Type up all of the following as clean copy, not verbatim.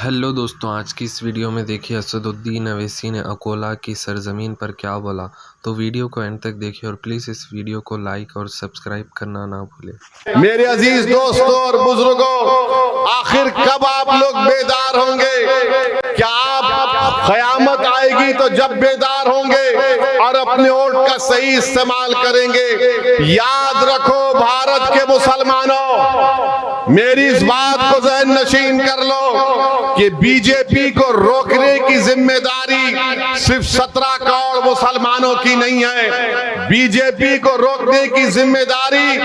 Hello दोस्तों, आज की इस वीडियो में देखिए असदुद्दीन अवैसी ने अकोला की सरजमीन पर क्या बोला। तो वीडियो को एंड तक देखिए और प्लीज़ इस वीडियो को लाइक और सब्सक्राइब करना ना भूलें। मेरे अजीज दोस्तों और बुजुर्गों, आखिर कब आप लोग बेदार होंगे? क्या आप कयामत आएगी तो जब बेदार होंगे और अपने वोट का सही इस्तेमाल करेंगे? याद रखो भारत के मुसलमानों, मेरी इस बात को ज़हन नशीन कर लो कि बीजेपी को रोकने की जिम्मेदारी सिर्फ 17 करोड़ मुसलमानों की नहीं है। बीजेपी को रोकने की जिम्मेदारी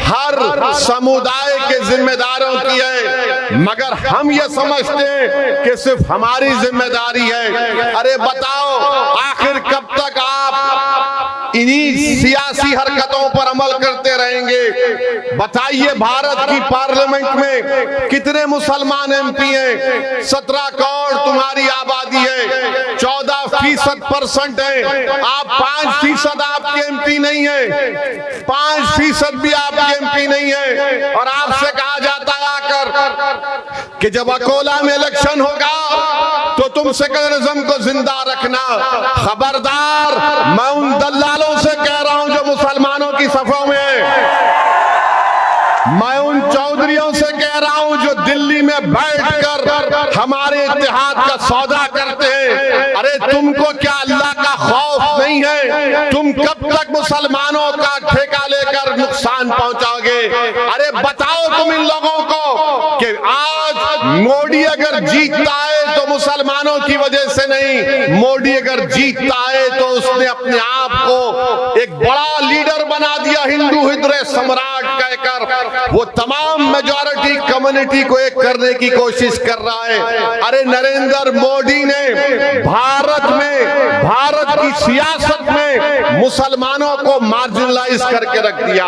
हर समुदाय के जिम्मेदारों की है, मगर हम ये समझते हैं कि सिर्फ हमारी जिम्मेदारी है। अरे बताओ, आखिर कब तक आप इन्हीं सियासी हरकतों पर अमल करते रहेंगे? बताइए, भारत की पार्लियामेंट में कितने मुसलमान एमपी हैं? 17 करोड़ तुम्हारी आबादी है, 14% है। आप 5% आपके एमपी नहीं है, 5% भी आपके एमपी नहीं है। और आपसे कहा जाता है आकर कि जब अकोला में इलेक्शन होगा तो तुम सेकुलरिज्म को जिंदा रखना। खबरदार, मैं उन दल्लालों से कह रहा हूं जो मुसलमानों की सफों में, मैं उन चौधरियों से कह रहा हूं जो दिल्ली में बैठकर हमारे इत्तेहाद का सौदा करते हैं। अरे तुमको क्या अल्लाह का खौफ नहीं है? तुम कब तक मुसलमानों का ठेका लेकर नुकसान पहुंचाओगे? अरे बताओ तुम इन लोगों को कि आज मोदी अगर जीतता है तो मुसलमानों की वजह से नहीं, मोदी अगर जीतता है तो उसने अपने आप को एक बड़ा लीडर बना दिया, हिंदू हृदय सम्राट कहकर वो तमाम मेजॉरिटी कम्युनिटी को एक करने की कोशिश कर रहा है। अरे नरेंद्र मोदी ने भारत में, भारत की सियासत में मुसलमानों को मार्जिनलाइज करके रख दिया।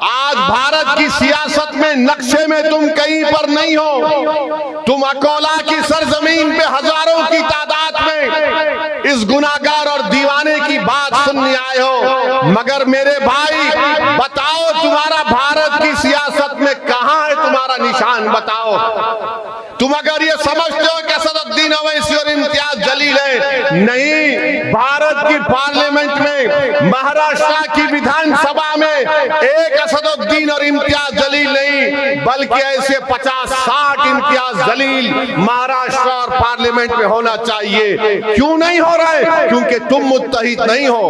आज भारत की सियासत में नक्शे में तुम कहीं पर नहीं हो। तुम अकोला की सरजमीन पे हजारों की तादाद में इस गुनाहगार और दीवाने की बात सुनने आए हो, मगर मेरे भाई बताओ, तुम्हारा भारत की सियासत में कहां है तुम्हारा निशान? बताओ। तुम अगर ये समझते हो कि असदुद्दीन अवैसी और इम्तियाज जलील है, नहीं, भारत की पार्लियामेंट में, महाराष्ट्र की विधानसभा में एक असदुद्दीन और इम्तियाज जलील नहीं, बल्कि ऐसे 50-60 इम्तियाज जलील महाराष्ट्र और पार्लियामेंट में होना चाहिए। क्यों नहीं हो रहा है? क्योंकि तुम मुत्तहिद नहीं हो।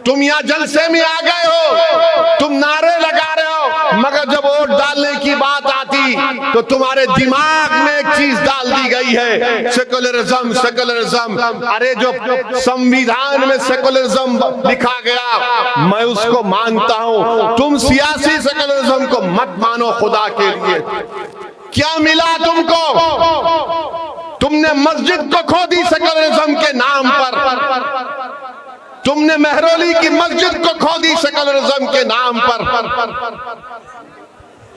तुम यहाँ जलसे में आ गए हो, तुम नारे लगा रहे हो, मगर जब वोट डालने की बात आती तो तुम्हारे दिमाग में एक चीज डाल दी गई है, सेकुलरिज्म, सेकुलरिज्म। अरे जो संविधान में सेकुलरिज्म लिखा गया, मैं उसको मानता हूं। तुम सियासी सेकुलरिज्म को मत मानो खुदा के लिए। क्या मिला तुमको? तुमने मस्जिद को खो दी सेकुलरिज्म के नाम पर, तुमने मेहरौली की मस्जिद को खो दी सेकुलरिज्म के नाम पर।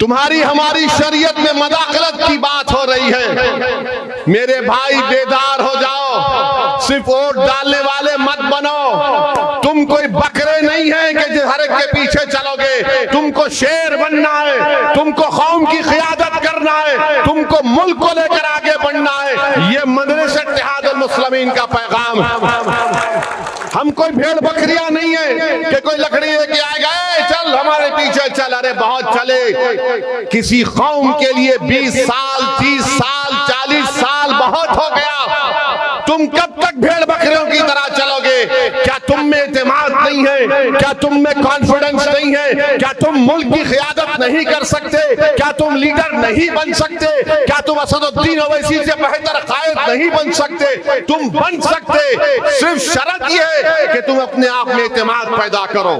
तुम्हारी हमारी शरीयत में मदाखलत की बात हो रही है। मेरे भाई बेदार हो जाओ, सिर्फ वोट डालने वाले मत बनो। तुम कोई बकरे नहीं है कि हर एक के पीछे चलोगे। तुमको शेर बनना है, तुमको कौम की क़ियादत करना है, तुमको मुल्क को लेकर आगे बढ़ना है। ये मजलिस इत्तेहादुल मुस्लिमीन का पैगाम है। हम कोई भेड़ बकरियां नहीं है कि कोई लकड़ी लेके आ गए, चल हमारे पीछे चल। अरे बहुत चले, किसी कौम के लिए 20 साल, 30 साल, 40 साल बहुत हो गया। तुम कब तक भेड़ बकरियों की तरह चलोगे? क्या तुम में एतमाद नहीं है? क्या तुम में कॉन्फिडेंस नहीं है? क्या तुम मुल्क की क़ियादत नहीं कर सकते? क्या तुम लीडर नहीं बन सकते? क्या तुम असदुद्दीन अवैसी से बेहतर कायद नहीं बन सकते? तुम बन सकते, सिर्फ शर्त यह है कि तुम अपने आप में एतमाद पैदा करो।